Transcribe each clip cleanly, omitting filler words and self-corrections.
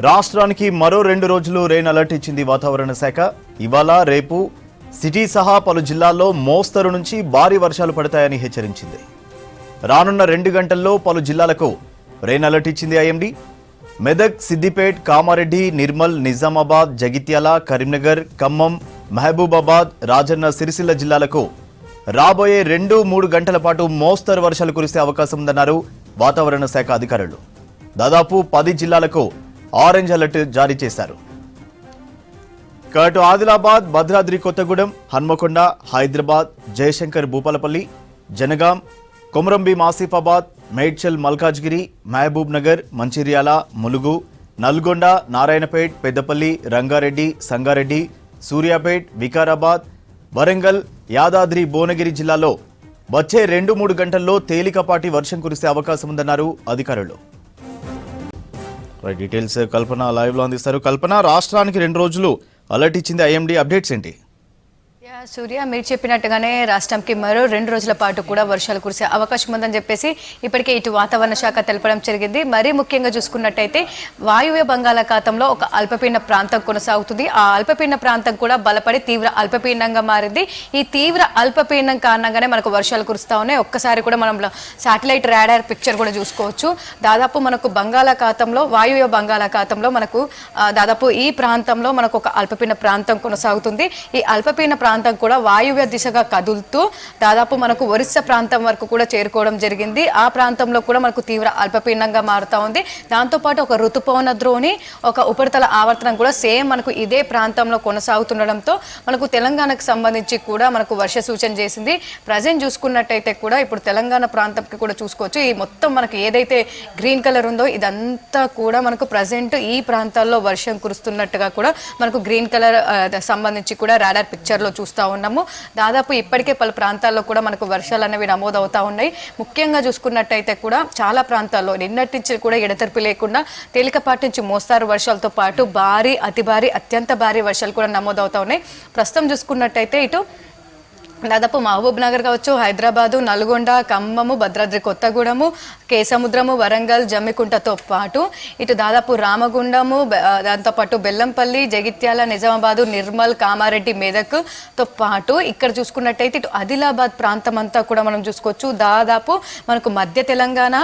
రాష్ట్రానికి మరో 2 రోజులు రెయిన్ అలర్ట్ ఇచ్చింది వాతావరణ శాఖ. ఇవాళ రేపు సిటీ సహా పలు జిల్లాల్లో మోస్తరు నుంచి భారీ వర్షాలు పడతాయని హెచ్చరించింది. రానున్న 2 గంటల్లో పలు జిల్లాలకు రెయిన్ అలర్ట్ ఇచ్చింది ఐఎండీ. మెదక్, సిద్దిపేట్, కామారెడ్డి, నిర్మల్, నిజామాబాద్, జగిత్యాల, కరీంనగర్, ఖమ్మం, మహబూబాబాద్, రాజన్న సిరిసిల్ల జిల్లాలకు రాబోయే 2-3 గంటల పాటు మోస్తరు వర్షాలు కురిసే అవకాశం ఉందన్నారు వాతావరణ శాఖ అధికారులు. దాదాపు 10 జిల్లాలకు ఆరెంజ్ అలర్ట్ జారీ చేశారు. అటు ఆదిలాబాద్, భద్రాద్రి కొత్తగూడెం, హన్మకొండ, హైదరాబాద్, జయశంకర్ భూపాలపల్లి, జనగాం, కొమరంభీం ఆసిఫాబాద్, మేడ్చల్ మల్కాజ్గిరి, మహబూబ్ నగర్, మంచిర్యాల, ములుగు, నల్గొండ, నారాయణపేట్, పెద్దపల్లి, రంగారెడ్డి, సంగారెడ్డి, సూర్యాపేట్, వికారాబాద్, వరంగల్, యాదాద్రి, భువనగిరి జిల్లాలో వచ్చే 2-3 గంటల్లో తేలికపాటి వర్షం కురిసే అవకాశం ఉందన్నారు అధికారులు. డీటెయిల్స్ కల్పన లైవ్ లో అందిస్తారు. కల్పన, రాష్ట్రానికి 2 రోజులు అలర్ట్ ఇచ్చింది ఐఎండీ, అప్డేట్స్ ఏంటి? సూర్య, మీరు చెప్పినట్టుగానే రాష్ట్రంకి మరో 2 రోజుల పాటు కూడా వర్షాలు కురిసే అవకాశం ఉందని చెప్పేసి ఇప్పటికే ఇటు వాతావరణ శాఖ తెలపడం జరిగింది. మరీ ముఖ్యంగా చూసుకున్నట్టయితే వాయువ్య బంగాళాఖాతంలో ఒక అల్పపీడన ప్రాంతం కొనసాగుతుంది. ఆ అల్పపీడన ప్రాంతం కూడా బలపడి తీవ్ర అల్పపీడనంగా మారింది. ఈ తీవ్ర అల్పపీడనం కారణంగానే మనకు వర్షాలు కురుస్తా ఉన్నాయి. ఒక్కసారి కూడా మనం శాటిలైట్ రాడార్ పిక్చర్ కూడా చూసుకోవచ్చు. దాదాపు మనకు బంగాళాఖాతంలో, వాయువ్య బంగాళాఖాతంలో మనకు దాదాపు ఈ ప్రాంతంలో మనకు ఒక అల్పపీడన ప్రాంతం కొనసాగుతుంది. ఈ అల్పపీడన ప్రాంతం కూడా వాయువ్య దిశగా కదులుతూ దాదాపు మనకు ఒరిస్సా ప్రాంతం వరకు కూడా చేరుకోవడం జరిగింది. ఆ ప్రాంతంలో కూడా మనకు తీవ్ర అల్పపీడనంగా మారుతా ఉంది. దాంతోపాటు ఒక ఋతుపవన ద్రోణి, ఒక ఉపరితల ఆవర్తనం కూడా సేమ్ మనకు ఇదే ప్రాంతంలో కొనసాగుతుండడంతో మనకు తెలంగాణకు సంబంధించి కూడా మనకు వర్ష సూచన చేసింది. ప్రజెంట్ చూసుకున్నట్టయితే కూడా ఇప్పుడు తెలంగాణ ప్రాంతంకి కూడా చూసుకోవచ్చు. ఈ మొత్తం మనకు ఏదైతే గ్రీన్ కలర్ ఉందో ఇదంతా కూడా మనకు ప్రజెంట్ ఈ ప్రాంతాల్లో వర్షం కురుస్తున్నట్టుగా కూడా మనకు గ్రీన్ కలర్ సంబంధించి కూడా రాడార్ పిక్చర్లో చూస్తూ ఉన్నాము. దాదాపు ఇప్పటికే పలు ప్రాంతాల్లో కూడా మనకు వర్షాలు అనేవి నమోదవుతా ఉన్నాయి. ముఖ్యంగా చూసుకున్నట్టయితే కూడా చాలా ప్రాంతాల్లో నిన్నటి నుంచి కూడా ఎడతెరిపి లేకుండా తేలికపాటి నుంచి మోస్తారు వర్షాలతో పాటు భారీ, అతి భారీ, అత్యంత భారీ వర్షాలు కూడా నమోదవుతా ఉన్నాయి. ప్రస్తుతం చూసుకున్నట్టయితే ఇటు దాదాపు మహబూబ్ నగర్ కావచ్చు, హైదరాబాదు, నల్గొండ, ఖమ్మము, భద్రాద్రి కొత్తగూడెము, కేసముద్రము, వరంగల్, జమ్మికుంటతో పాటు ఇటు దాదాపు రామగుండము, దాంతోపాటు బెల్లంపల్లి, జగిత్యాల, నిజామాబాదు, నిర్మల్, కామారెడ్డి, మెదక్తో పాటు ఇక్కడ చూసుకున్నట్టయితే ఇటు ఆదిలాబాద్ ప్రాంతం అంతా కూడా మనం చూసుకోవచ్చు. దాదాపు మనకు మధ్య తెలంగాణ,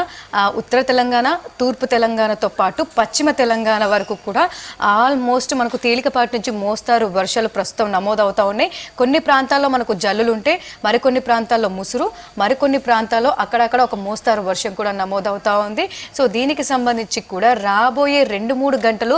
ఉత్తర తెలంగాణ, తూర్పు తెలంగాణతో పాటు పశ్చిమ తెలంగాణ వరకు కూడా ఆల్మోస్ట్ మనకు తేలికపాటి నుంచి మోస్తారు వర్షాలు ప్రస్తుతం నమోదవుతా ఉన్నాయి. కొన్ని ప్రాంతాల్లో మనకు జల్లులు ఉంటే మరికొన్ని ప్రాంతాల్లో ముసురు, మరికొన్ని ప్రాంతాల్లో అక్కడక్కడ ఒక మోస్తారు వర్షం కూడా నమోదవుతా ఉంది. సో దీనికి సంబంధించి కూడా రాబోయే 2-3 గంటలు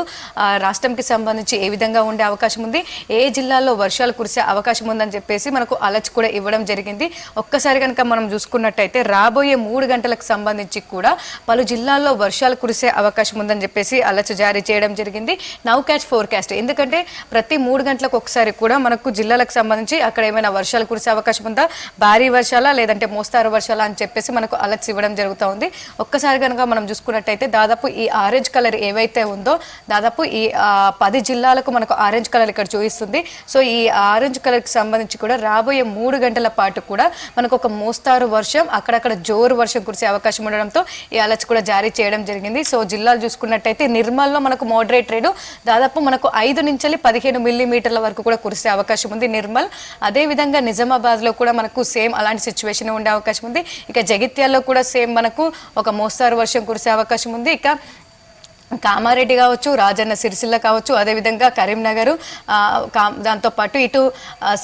రాష్ట్రంకి సంబంధించి ఏ విధంగా ఉండే అవకాశం ఉంది, ఏ జిల్లాల్లో వర్షాలు కురిసే అవకాశం ఉందని చెప్పేసి మనకు అలర్ట్స్ కూడా ఇవ్వడం జరిగింది. ఒక్కసారి కనుక మనం చూసుకున్నట్టయితే రాబోయే 3 గంటలకు సంబంధించి కూడా పలు జిల్లాల్లో వర్షాలు కురిసే అవకాశం ఉందని చెప్పేసి అలర్ట్స్ జారీ చేయడం జరిగింది. నౌ క్యాచ్ ఫోర్కాస్ట్, ఎందుకంటే ప్రతి 3 గంటలకు ఒకసారి కూడా మనకు జిల్లాలకు సంబంధించి అక్కడ ఏమైనా వర్షాలు కురిసే అవకాశం ఉందా, భారీ వర్షాలా లేదంటే మోస్తారు వర్షాలా అని చెప్పేసి మనకు అలర్ట్స్ ఇవ్వడం జరుగుతూ ఉంది. ఒక్కసారి కనుక మనం చూసుకున్నట్టయితే దాదాపు ఈ ఆరెంజ్ కలర్ ఏవైతే ఉందో దాదాపు ఈ 10 జిల్లాలకు మనకు ఆరెంజ్ కలర్ ఇక్కడ చూపిస్తుంది. సో ఈ ఆరెంజ్ కలర్కి సంబంధించి కూడా రాబోయే 3 గంటల పాటు కూడా మనకు ఒక మోస్తారు వర్షం, అక్కడక్కడ జోరు వర్షం కురిసే అవకాశం ఉండడంతో ఈ అలర్ట్స్ కూడా జారీ చేయడం జరిగింది. సో జిల్లాలు చూసుకున్నట్టయితే నిర్మల్లో మనకు మోడరేట్ రేటు దాదాపు మనకు 5 నుంచి 15 మిల్లీమీటర్ల వరకు కూడా కురిసే అవకాశం ఉంది నిర్మల్. అదేవిధంగా నిజామాబాద్ లో కూడా మనకు సేమ్ అలాంటి సిచ్యువేషన్ ఉండే అవకాశం ఉంది. ఇక జగిత్యాల్లో కూడా సేమ్ మనకు ఒక మోస్తారు వర్షం కురిసే అవకాశం ఉంది. ఇక కామారెడ్డి కావచ్చు, రాజన్న సిరిసిల్ల కావచ్చు, అదేవిధంగా కరీంనగర్, దాంతోపాటు ఇటు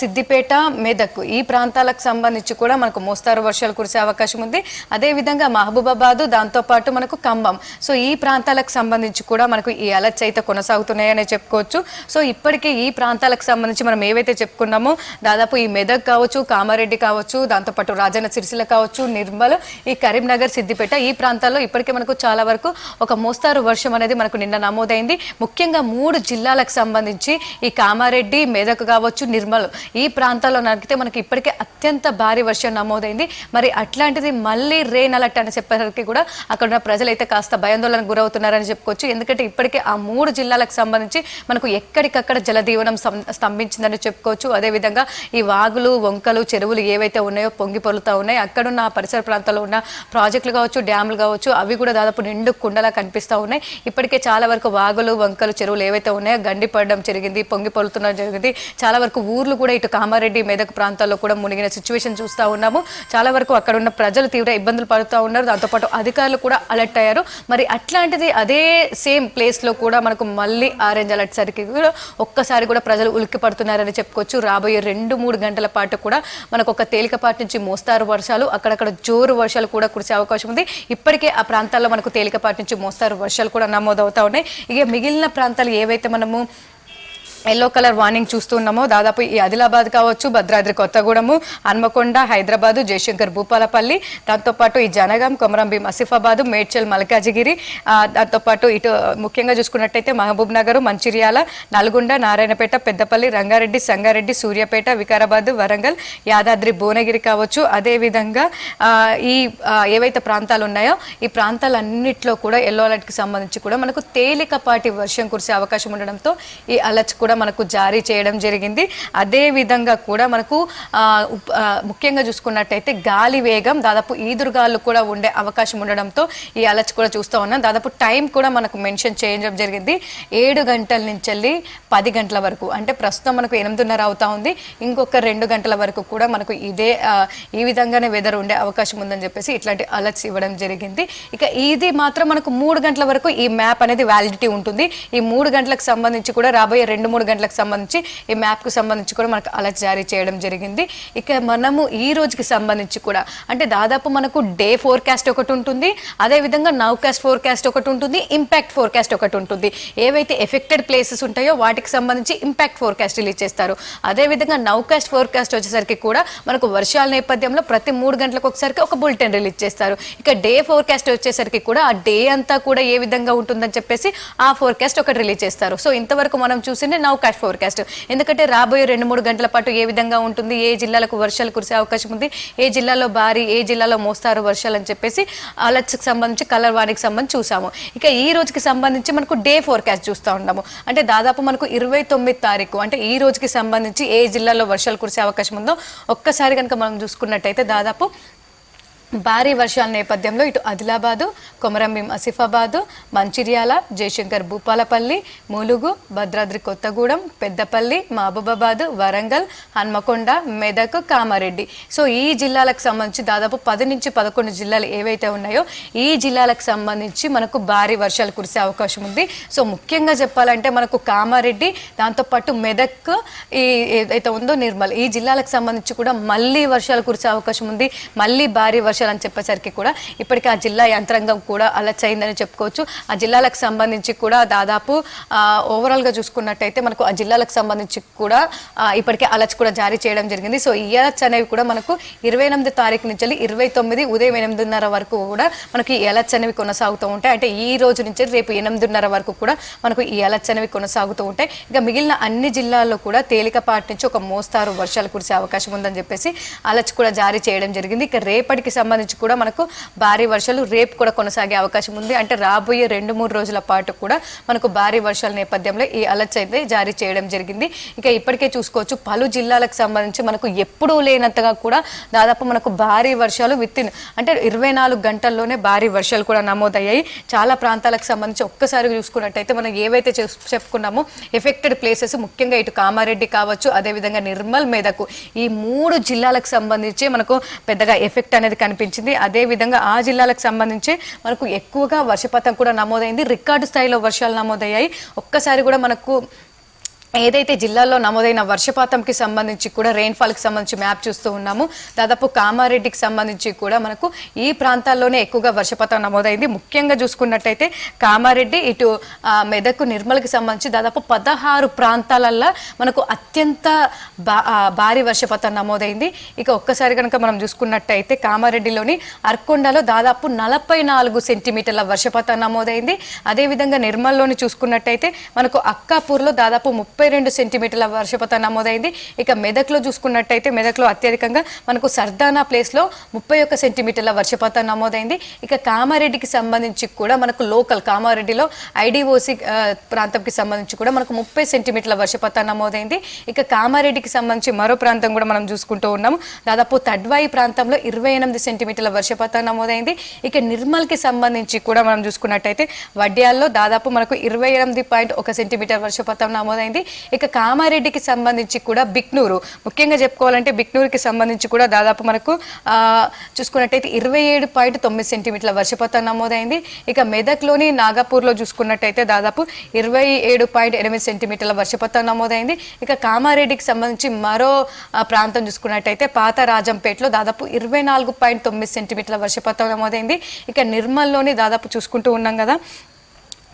సిద్దిపేట, మెదక్ ఈ ప్రాంతాలకు సంబంధించి కూడా మనకు మోస్తారు వర్షాలు కురిసే అవకాశం ఉంది. అదేవిధంగా మహబూబాబాదు, దాంతోపాటు మనకు ఖమ్మం, సో ఈ ప్రాంతాలకు సంబంధించి కూడా మనకు ఈ అలర్ట్స్ అయితే కొనసాగుతున్నాయనే చెప్పుకోవచ్చు. సో ఇప్పటికే ఈ ప్రాంతాలకు సంబంధించి మనం ఏవైతే చెప్పుకున్నామో దాదాపు ఈ మెదక్ కావచ్చు, కామారెడ్డి కావచ్చు, దాంతోపాటు రాజన్న సిరిసిల్ల కావచ్చు, నిర్మల్, ఈ కరీంనగర్, సిద్దిపేట ఈ ప్రాంతాల్లో ఇప్పటికే మనకు చాలా వరకు ఒక మోస్తారు వర్షం అనేది మనకు నిన్న నమోదైంది. ముఖ్యంగా 3 జిల్లాలకు సంబంధించి ఈ కామారెడ్డి, మెదక్ కావచ్చు, నిర్మల్ ఈ ప్రాంతాల్లో నరికితే మనకి ఇప్పటికే అత్యంత భారీ వర్షం నమోదైంది. మరి అట్లాంటిది మళ్ళీ రెయిన్ అలర్ట్ అని చెప్పేసరికి కూడా అక్కడ ఉన్న ప్రజలైతే కాస్త భయాందోళనకు గురవుతున్నారని చెప్పుకోవచ్చు. ఎందుకంటే ఇప్పటికే ఆ 3 జిల్లాలకు సంబంధించి మనకు ఎక్కడికక్కడ జలదీవనం స్తంభించిందని చెప్పుకోవచ్చు. అదేవిధంగా ఈ వాగులు, వంకలు, చెరువులు ఏవైతే ఉన్నాయో పొంగి పొరులుతా ఉన్నాయి. అక్కడున్న పరిసర ప్రాంతాల్లో ఉన్న ప్రాజెక్టులు కావచ్చు, డ్యాములు కావచ్చు, అవి కూడా దాదాపు నిండు కుండలా కనిపిస్తూ ఉన్నాయి. ఇప్పటికే చాలా వరకు వాగులు వంకలు చెరువులు ఏవైతే ఉన్నాయో గండి పడడం జరిగింది, పొంగి పొలుతున్న జరిగింది. చాలా వరకు ఊర్లు కూడా ఇటు కామారెడ్డి మెదక్ ప్రాంతాల్లో కూడా మునిగిన సిచ్యువేషన్ చూస్తూ ఉన్నాము. చాలా వరకు అక్కడ ఉన్న ప్రజలు తీవ్ర ఇబ్బందులు పడుతూ ఉన్నారు. దాంతోపాటు అధికారులు కూడా అలర్ట్ అయ్యారు. మరి అట్లాంటిది అదే సేమ్ ప్లేస్లో కూడా మనకు మళ్ళీ ఆరెంజ్ అలర్ట్ సరికి కూడా ఒక్కసారి కూడా ప్రజలు ఉలిక్కి పడుతున్నారని చెప్పుకోవచ్చు. రాబోయే 2-3 గంటల పాటు కూడా మనకు ఒక తేలికపాటి నుంచి మోస్తారు వర్షాలు, అక్కడక్కడ జోరు వర్షాలు కూడా కురిసే అవకాశం ఉంది. ఇప్పటికే ఆ ప్రాంతాల్లో మనకు తేలికపాటి నుంచి మోస్తారు వర్షాలు కూడా నమోదవుతా ఉన్నాయి. ఇక మిగిలిన ప్రాంతాలు ఏవైతే మనము ఎల్లో కలర్ వార్నింగ్ చూస్తున్నామో దాదాపు ఈ ఆదిలాబాద్ కావచ్చు, భద్రాద్రి కొత్తగూడెము, హన్మకొండ, హైదరాబాదు, జయశంకర్ భూపాలపల్లి, దాంతోపాటు ఈ జనగాం, కొమరంభీం, ఆసిఫాబాదు, మేడ్చల్, మల్కాజిగిరి, దాంతోపాటు ఇటు ముఖ్యంగా చూసుకున్నట్టయితే మహబూబ్ నగర్, మంచిర్యాల, నల్గొండ, నారాయణపేట, పెద్దపల్లి, రంగారెడ్డి, సంగారెడ్డి, సూర్యాపేట, వికారాబాద్, వరంగల్, యాదాద్రి, భువనగిరి కావచ్చు. అదేవిధంగా ఈ ఏవైతే ప్రాంతాలు ఉన్నాయో ఈ ప్రాంతాలన్నింటిలో కూడా ఎల్లో అలర్ట్కి సంబంధించి కూడా మనకు తేలికపాటి వర్షం కురిసే అవకాశం ఉండడంతో ఈ అలర్ట్స్ కూడా మనకు జారీ చేయడం జరిగింది. అదే విధంగా కూడా మనకు ముఖ్యంగా చూసుకున్నట్టయితే గాలి వేగం దాదాపు ఈదురుగాలు కూడా ఉండే అవకాశం ఉండడంతో ఈ అలర్ట్స్ కూడా చూస్తూ ఉన్నాం. దాదాపు టైం కూడా మనకు మెన్షన్ చేయడం జరిగింది. 7 గంటల నుంచి 10 గంటల వరకు, అంటే ప్రస్తుతం మనకు 8:30 అవుతా ఉంది. ఇంకొక 2 గంటల వరకు కూడా మనకు ఈ విధంగానే వెదర్ ఉండే అవకాశం ఉందని చెప్పేసి ఇట్లాంటి అలర్ట్స్ ఇవ్వడం జరిగింది. ఇక ఇది మాత్రం మనకు 3 గంటల వరకు ఈ మ్యాప్ అనేది వ్యాలిడిటీ ఉంటుంది. ఈ 3 గంటలకు సంబంధించి కూడా రాబోయే 2-3 గంటలకు సంబంధించి ఈ మ్యాప్కు సంబంధించి కూడా మనకు అలర్ట్ జారీ చేయడం జరిగింది. ఇక మనము ఈ రోజుకి సంబంధించి కూడా అంటే దాదాపు మనకు డే ఫోర్కాస్ట్ ఒకటి ఉంటుంది, అదేవిధంగా నౌకాస్ట్ ఫోర్కాస్ట్ ఒకటి ఉంటుంది, ఇంపాక్ట్ ఫోర్కాస్ట్ ఒకటి ఉంటుంది. ఏవైతే ఎఫెక్టెడ్ ప్లేసెస్ ఉంటాయో వాటికి సంబంధించి ఇంపాక్ట్ ఫోర్కాస్ట్ రిలీజ్ చేస్తారు. అదేవిధంగా నౌకాస్ట్ ఫోర్కాస్ట్ వచ్చేసరికి కూడా మనకు వర్షాల నేపథ్యంలో ప్రతి 3 గంటలకు ఒకసారికి ఒక బులెటిన్ రిలీజ్ చేస్తారు. ఇక డే ఫోర్కాస్ట్ వచ్చేసరికి కూడా ఆ డే అంతా కూడా ఏ విధంగా ఉంటుందని చెప్పేసి ఆ ఫోర్కాస్ట్ ఒకటి రిలీజ్ చేస్తారు. సో ఇంతవరకు మనం చూసింది నౌకాస్ట్ ఫోర్కాస్ట్. ఎందుకంటే రాబోయే 2-3 గంటల పాటు ఏ విధంగా ఉంటుంది, ఏ జిల్లాలకు వర్షాలు కురిసే అవకాశం ఉంది, ఏ జిల్లాలో భారీ, ఏ జిల్లాలో మోస్తారు వర్షాలు అని చెప్పేసి అలర్ట్స్కి సంబంధించి కలర్ వార్నింగ్కి సంబంధించి చూసాము. ఇక ఈ రోజుకి సంబంధించి మనకు డే ఫోర్కాస్ట్ చూస్తూ ఉన్నాము. అంటే దాదాపు మనకు 29 తారీఖు అంటే ఈ రోజుకి సంబంధించి ఏ జిల్లాలో వర్షాలు కురిసే అవకాశం ఉందో ఒక్కసారి కనుక మనం చూసుకున్నట్టయితే దాదాపు భారీ వర్షాల నేపథ్యంలో ఇటు ఆదిలాబాదు, కొమరంభీం, ఆసిఫాబాదు, మంచిర్యాల, జయశంకర్ భూపాలపల్లి, ములుగు, భద్రాద్రి కొత్తగూడెం, పెద్దపల్లి, మహబూబాబాద్, వరంగల్, హన్మకొండ, మెదక్, కామారెడ్డి. సో ఈ జిల్లాలకు సంబంధించి దాదాపు 10 నుంచి 11 జిల్లాలు ఏవైతే ఉన్నాయో ఈ జిల్లాలకు సంబంధించి మనకు భారీ వర్షాలు కురిసే అవకాశం ఉంది. సో ముఖ్యంగా చెప్పాలంటే మనకు కామారెడ్డి, దాంతోపాటు మెదక్, ఈ ఏదైతే ఉందో నిర్మల్, ఈ జిల్లాలకు సంబంధించి కూడా మళ్ళీ వర్షాలు కురిసే అవకాశం ఉంది. మళ్ళీ భారీ వర్షాలు అని చెప్పేసరికి కూడా ఇప్పటికీ ఆ జిల్లా యంత్రాంగం కూడా అలర్ట్ అయిందని చెప్పుకోవచ్చు. ఆ జిల్లాలకు సంబంధించి కూడా దాదాపు ఓవరాల్గా చూసుకున్నట్టయితే మనకు ఆ జిల్లాలకు సంబంధించి కూడా ఇప్పటికే అలర్ట్స్ కూడా జారీ చేయడం జరిగింది. సో ఈ అలర్ట్స్ అనేవి కూడా మనకు 28 తారీఖు నుంచి 29 ఉదయం 8:30 వరకు కూడా మనకి ఈ అలర్ట్స్ అనేవి కొనసాగుతూ ఉంటాయి. అంటే ఈ రోజు నుంచి రేపు 8:30 వరకు కూడా మనకు ఈ అలర్ట్స్ అనేవి కొనసాగుతూ ఉంటాయి. ఇక మిగిలిన అన్ని జిల్లాల్లో కూడా తేలికపాటి నుంచి ఒక మోస్తారు వర్షాలు కురిసే అవకాశం ఉందని చెప్పేసి అలర్ట్స్ కూడా జారీ చేయడం జరిగింది. ఇక రేపటికి సంబంధించి కూడా మనకు భారీ వర్షాలు రేపు కూడా కొనసాగే అవకాశం ఉంది. అంటే రాబోయే 2-3 రోజుల పాటు కూడా మనకు భారీ వర్షాల నేపథ్యంలో ఈ అలర్ట్స్ అయితే జారీ చేయడం జరిగింది. ఇక ఇప్పటికే చూసుకోవచ్చు పలు జిల్లాలకు సంబంధించి మనకు ఎప్పుడూ లేనంతగా కూడా దాదాపు మనకు భారీ వర్షాలు అంటే 24 గంటల్లోనే భారీ వర్షాలు కూడా నమోదయ్యాయి. చాలా ప్రాంతాలకు సంబంధించి ఒక్కసారి చూసుకున్నట్టయితే మనం ఏవైతే చెప్పుకున్నామో ఎఫెక్టెడ్ ప్లేసెస్ ముఖ్యంగా ఇటు కామారెడ్డి కావచ్చు, అదేవిధంగా నిర్మల్, మెదక్, ఈ 3 జిల్లాలకు సంబంధించి మనకు పెద్దగా ఎఫెక్ట్ అనేది కనిపించింది. అదేవిధంగా ఆ జిల్లాలకు సంబంధించి మనకు ఎక్కువగా వర్షపాతం కూడా నమోదైంది. రికార్డు స్థాయిలో వర్షాలు నమోదయ్యాయి. ఒక్కసారి కూడా మనకు ఏదైతే జిల్లాల్లో నమోదైన వర్షపాతంకి సంబంధించి కూడా రెయిన్ఫాల్కి సంబంధించి మ్యాప్ చూస్తూ ఉన్నాము. దాదాపు కామారెడ్డికి సంబంధించి కూడా మనకు ఈ ప్రాంతాల్లోనే ఎక్కువగా వర్షపాతం నమోదైంది. ముఖ్యంగా చూసుకున్నట్టయితే కామారెడ్డి, ఇటు మెదక్, నిర్మల్కి సంబంధించి దాదాపు 16 ప్రాంతాలల్లో మనకు అత్యంత భారీ వర్షపాతం నమోదైంది. ఇక ఒక్కసారి కనుక మనం చూసుకున్నట్టయితే కామారెడ్డిలోని అర్కొండలో దాదాపు 44 సెంటీమీటర్ల వర్షపాతం నమోదైంది. అదేవిధంగా నిర్మల్లోని చూసుకున్నట్టయితే మనకు అక్కాపూర్లో దాదాపు 30 22 సెంటీమీటర్ల వర్షపాతం నమోదైంది. ఇక మెదక్లో చూసుకున్నట్టయితే మెదక్లో అత్యధికంగా మనకు సర్దానా ప్లేస్లో 31 సెంటీమీటర్ల వర్షపాతం నమోదైంది. ఇక కామారెడ్డికి సంబంధించి కూడా మనకు లోకల్ కామారెడ్డిలో ఐడిఓసి ప్రాంతంకి సంబంధించి కూడా మనకు 30 సెంటీమీటర్ల వర్షపాతం నమోదైంది. ఇక కామారెడ్డికి సంబంధించి మరో ప్రాంతం కూడా మనం చూసుకుంటూ ఉన్నాము. దాదాపు తడ్వాయి ప్రాంతంలో 28 సెంటీమీటర్ల వర్షపాతం నమోదైంది. ఇక నిర్మల్కి సంబంధించి కూడా మనం చూసుకున్నట్టయితే వడ్యాల్లో దాదాపు మనకు 28.1 సెంటీమీటర్ వర్షపాతం నమోదైంది. ఇక కామారెడ్డికి సంబంధించి కూడా బిక్నూరు, ముఖ్యంగా చెప్పుకోవాలంటే బిక్నూరుకి సంబంధించి కూడా దాదాపు మనకు చూసుకున్నట్టయితే 27.9 సెంటీమీటర్ల వర్షపాతం నమోదైంది. ఇక మెదక్లోని నాగపూర్లో చూసుకున్నట్టయితే దాదాపు 27.8 సెంటీమీటర్ల వర్షపాతం నమోదైంది. ఇక కామారెడ్డికి సంబంధించి మరో ప్రాంతం చూసుకున్నట్టయితే పాత రాజంపేటలో దాదాపు 24.9 సెంటీమీటర్ల వర్షపాతం నమోదైంది. ఇక నిర్మల్లోని దాదాపు చూసుకుంటూ ఉన్నాం కదా,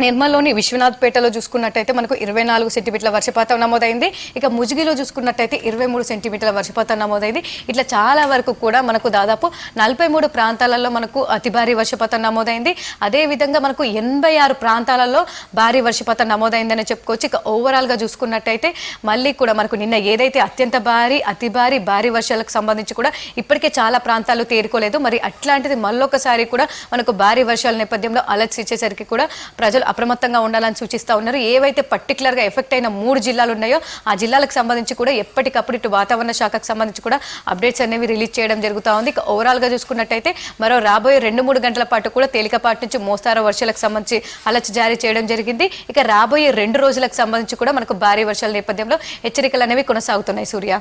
నిర్మల్లోని విశ్వనాథ్పేటలో చూసుకున్నట్టయితే మనకు 24 సెంటీమీటర్ల వర్షపాతం నమోదైంది. ఇక ముజిగిలో చూసుకున్నట్టయితే 23 సెంటీమీటర్ల వర్షపాతం నమోదైంది. ఇట్లా చాలా వరకు కూడా మనకు దాదాపు 43 ప్రాంతాలలో మనకు అతి భారీ వర్షపాతం నమోదైంది. అదేవిధంగా మనకు 86 ప్రాంతాలలో భారీ వర్షపాతం నమోదైందని చెప్పుకోవచ్చు. ఇక ఓవరాల్గా చూసుకున్నట్టయితే మళ్ళీ కూడా మనకు నిన్న ఏదైతే అత్యంత భారీ అతి భారీ వర్షాలకు సంబంధించి కూడా ఇప్పటికే చాలా ప్రాంతాలు తేరుకోలేదు. మరి అట్లాంటిది మళ్ళొకసారి కూడా మనకు భారీ వర్షాల నేపథ్యంలో అలర్ట్స్ ఇచ్చేసరికి కూడా ప్రజలు అప్రమత్తంగా ఉండాలని సూచిస్తూ ఉన్నారు. ఏవైతే పర్టికులర్గా ఎఫెక్ట్ అయిన 3 జిల్లాలు ఉన్నాయో ఆ జిల్లాలకు సంబంధించి కూడా ఎప్పటికప్పుడు ఇటు వాతావరణ శాఖకు సంబంధించి కూడా అప్డేట్స్ అనేవి రిలీజ్ చేయడం జరుగుతూ ఉంది. ఇక ఓవరాల్గా చూసుకున్నట్టయితే మరో రాబోయే 2-3 గంటల పాటు కూడా తేలికపాటి నుంచి మోస్తారు వర్షాలకు సంబంధించి అలర్ట్స్ జారీ చేయడం జరిగింది. ఇక రాబోయే 2 రోజులకు సంబంధించి కూడా మనకు భారీ వర్షాల నేపథ్యంలో హెచ్చరికలు అనేవి కొనసాగుతున్నాయి. సూర్య.